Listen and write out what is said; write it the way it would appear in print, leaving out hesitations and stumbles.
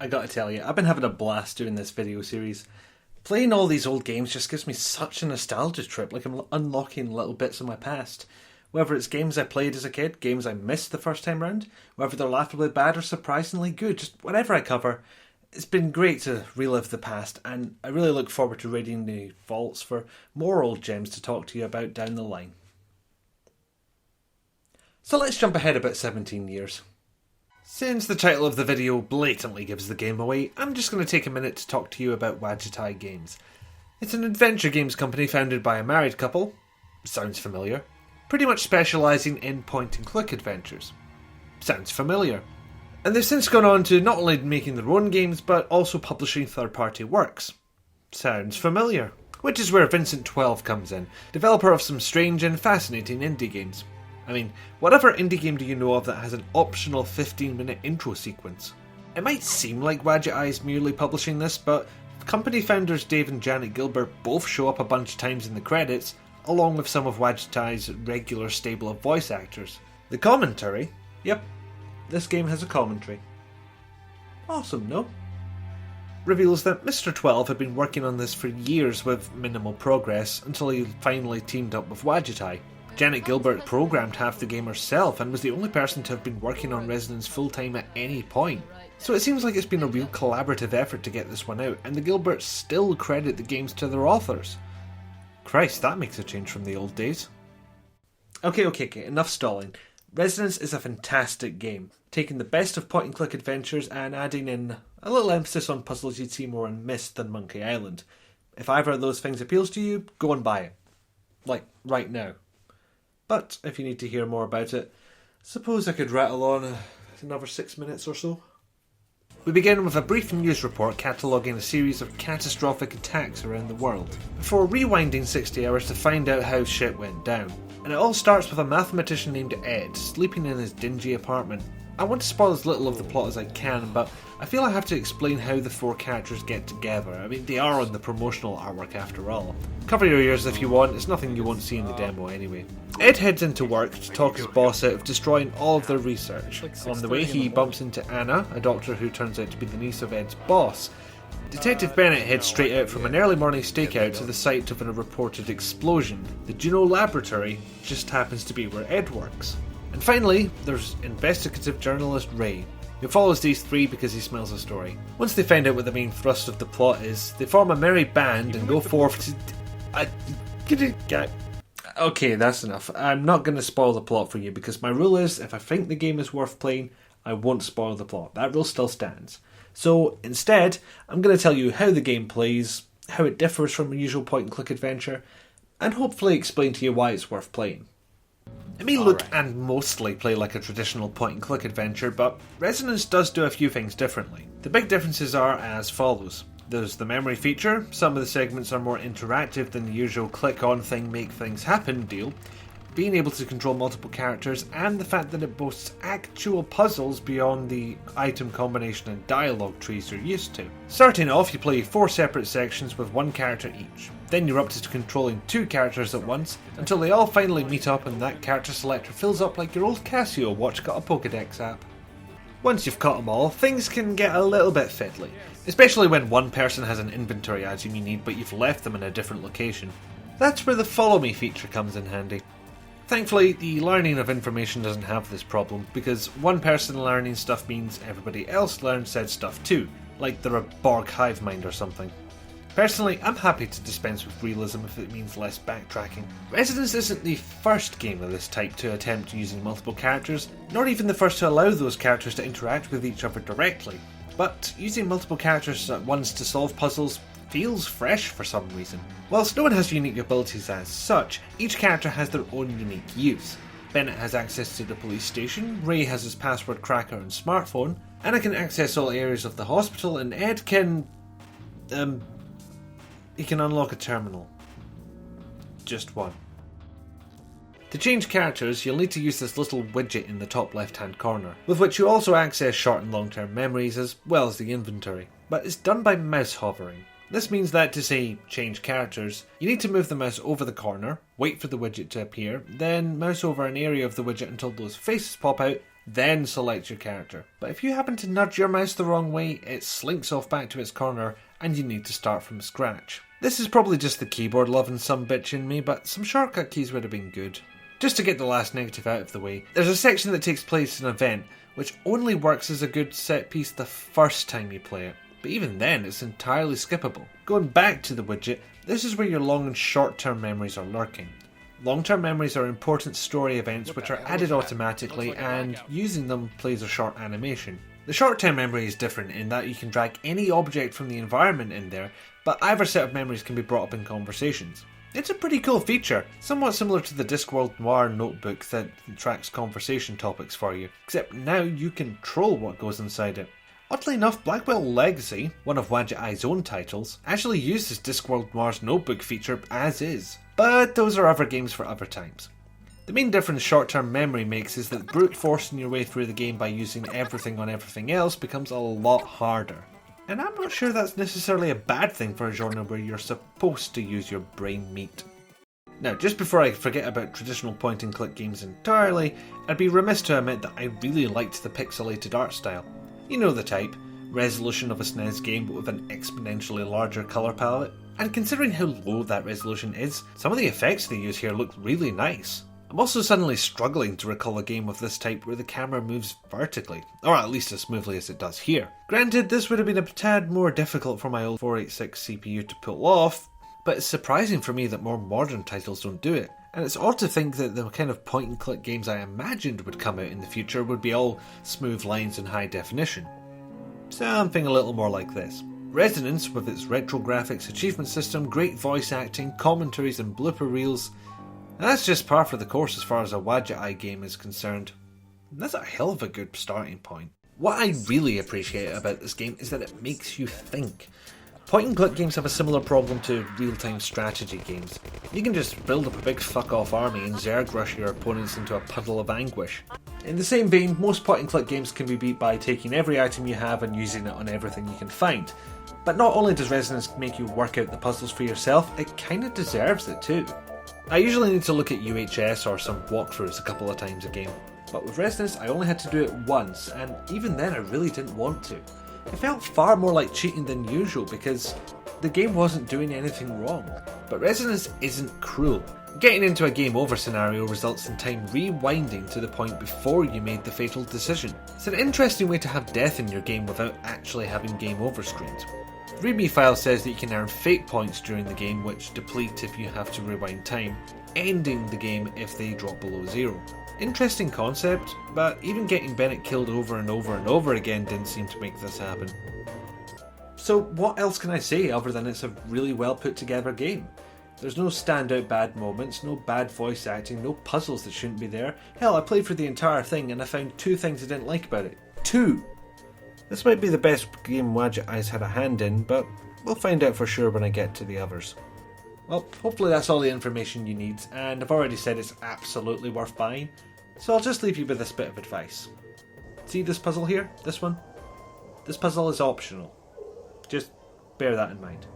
I gotta tell you, I've been having a blast doing this video series. Playing all these old games just gives me such a nostalgia trip, like I'm unlocking little bits of my past. Whether it's games I played as a kid, games I missed the first time round, whether they're laughably bad or surprisingly good, just whatever I cover, it's been great to relive the past, and I really look forward to raiding the vaults for more old gems to talk to you about down the line. So let's jump ahead about 17 years. Since the title of the video blatantly gives the game away, I'm just going to take a minute to talk to you about Wadjet Eye Games. It's an adventure games company founded by a married couple, sounds familiar, pretty much specialising in point-and-click adventures. Sounds familiar. And they've since gone on to not only making their own games, but also publishing third-party works. Sounds familiar. Which is where Vincent XII comes in, developer of some strange and fascinating indie games. I mean, whatever indie game do you know of that has an optional 15-minute intro sequence? It might seem like Wadjet Eye is merely publishing this, but company founders Dave and Janet Gilbert both show up a bunch of times in the credits, along with some of Wadjet Eye's regular stable of voice actors. The commentary? Yep, this game has a commentary. Awesome, no? Reveals that Mr. 12 had been working on this for years with minimal progress until he finally teamed up with Wadjet Eye. Janet Gilbert programmed half the game herself and was the only person to have been working on Resonance full-time at any point. So it seems like it's been a real collaborative effort to get this one out, and the Gilberts still credit the games to their authors. Christ, that makes a change from the old days. Okay, enough stalling. Resonance is a fantastic game, taking the best of point-and-click adventures and adding in a little emphasis on puzzles you'd see more in Myst than Monkey Island. If either of those things appeals to you, go and buy it. Like, right now. But if you need to hear more about it, suppose I could rattle on another 6 minutes or so. We begin with a brief news report cataloguing a series of catastrophic attacks around the world, before rewinding 60 hours to find out how shit went down. And it all starts with a mathematician named Ed sleeping in his dingy apartment. I want to spoil as little of the plot as I can, but I feel I have to explain how the four characters get together. I mean, they are on the promotional artwork after all. Cover your ears if you want, it's nothing you won't see in the demo anyway. Ed heads into work to talk his boss out of destroying all of their research. On the way he bumps into Anna, a doctor who turns out to be the niece of Ed's boss. Detective Bennett heads straight out from an early morning stakeout to the site of a reported explosion. The Juno laboratory just happens to be where Ed works. And finally, there's investigative journalist Ray, who follows these three because he smells a story. Once they find out what the main thrust of the plot is, they form a merry band and go forth to... Okay, that's enough. I'm not going to spoil the plot for you because my rule is, if I think the game is worth playing, I won't spoil the plot. That rule still stands. So, instead, I'm going to tell you how the game plays, how it differs from a usual point-and-click adventure, and hopefully explain to you why it's worth playing. It may look and mostly play like a traditional point-and-click adventure, but Resonance does do a few things differently. The big differences are as follows. There's the memory feature. Some of the segments are more interactive than the usual click-on thing, make things happen deal. Being able to control multiple characters, and the fact that it boasts actual puzzles beyond the item combination and dialogue trees you're used to. Starting off, you play 4 separate sections with 1 character each. Then you're up to controlling 2 characters at once, until they all finally meet up and that character selector fills up like your old Casio watch got a Pokédex app. Once you've caught them all, things can get a little bit fiddly, especially when one person has an inventory item you need but you've left them in a different location. That's where the follow me feature comes in handy. Thankfully, the learning of information doesn't have this problem, because one person learning stuff means everybody else learns said stuff too, like they're a Borg hive mind or something. Personally, I'm happy to dispense with realism if it means less backtracking. Resonance isn't the first game of this type to attempt using multiple characters, nor even the first to allow those characters to interact with each other directly, but using multiple characters at once to solve puzzles feels fresh for some reason. Whilst no one has unique abilities as such, each character has their own unique use. Bennett has access to the police station, Ray has his password cracker and smartphone, Anna can access all areas of the hospital, and Ed can... he can unlock a terminal. Just one. To change characters, you'll need to use this little widget in the top left hand corner, with which you also access short and long term memories as well as the inventory. But it's done by mouse hovering. This means that to say change characters, you need to move the mouse over the corner, wait for the widget to appear, then mouse over an area of the widget until those faces pop out, then select your character. But if you happen to nudge your mouse the wrong way, it slinks off back to its corner and you need to start from scratch. This is probably just the keyboard loving some bitch in me, but some shortcut keys would have been good. Just to get the last negative out of the way, there's a section that takes place in an event, which only works as a good set piece the first time you play it. But even then, it's entirely skippable. Going back to the widget, this is where your long and short term memories are lurking. Long term memories are important story events which are added automatically, and using them plays a short animation. The short term memory is different in that you can drag any object from the environment in there, but either set of memories can be brought up in conversations. It's a pretty cool feature, somewhat similar to the Discworld Noir notebook that tracks conversation topics for you, except now you control what goes inside it. Oddly enough, Blackwell Legacy, one of Wadjet Eye's own titles, actually uses Discworld Noir's notebook feature as is, but those are other games for other times. The main difference short-term memory makes is that brute forcing your way through the game by using everything on everything else becomes a lot harder. And I'm not sure that's necessarily a bad thing for a genre where you're supposed to use your brain meat. Now, just before I forget about traditional point-and-click games entirely, I'd be remiss to admit that I really liked the pixelated art style. You know the type, resolution of a SNES game but with an exponentially larger colour palette. And considering how low that resolution is, some of the effects they use here look really nice. I'm also suddenly struggling to recall a game of this type where the camera moves vertically, or at least as smoothly as it does here. Granted, this would have been a tad more difficult for my old 486 CPU to pull off, but it's surprising for me that more modern titles don't do it. And it's odd to think that the kind of point and click games I imagined would come out in the future would be all smooth lines and high definition. Something a little more like this. Resonance, with its retro graphics, achievement system, great voice acting, commentaries and blooper reels, that's just par for the course as far as a Wadjet Eye game is concerned. That's a hell of a good starting point. What I really appreciate about this game is that it makes you think. Point and click games have a similar problem to real-time strategy games. You can just build up a big fuck-off army and Zerg rush your opponents into a puddle of anguish. In the same vein, most point and click games can be beat by taking every item you have and using it on everything you can find. But not only does Resonance make you work out the puzzles for yourself, it kinda deserves it too. I usually need to look at UHS or some walkthroughs a couple of times a game, but with Resonance I only had to do it once, and even then I really didn't want to. It felt far more like cheating than usual because the game wasn't doing anything wrong. But Resonance isn't cruel. Getting into a game over scenario results in time rewinding to the point before you made the fatal decision. It's an interesting way to have death in your game without actually having game over screens. The README file says that you can earn fate points during the game which deplete if you have to rewind time, ending the game if they drop below 0. Interesting concept, but even getting Bennett killed over and over and over again didn't seem to make this happen. So what else can I say other than it's a really well put together game? There's no standout bad moments, no bad voice acting, no puzzles that shouldn't be there. Hell, I played through the entire thing and I found 2 things I didn't like about it. 2! This might be the best game Wadjet Eye's had a hand in, but we'll find out for sure when I get to the others. Well, hopefully that's all the information you need, and I've already said it's absolutely worth buying, so I'll just leave you with this bit of advice. See this puzzle here? This one? This puzzle is optional. Just bear that in mind.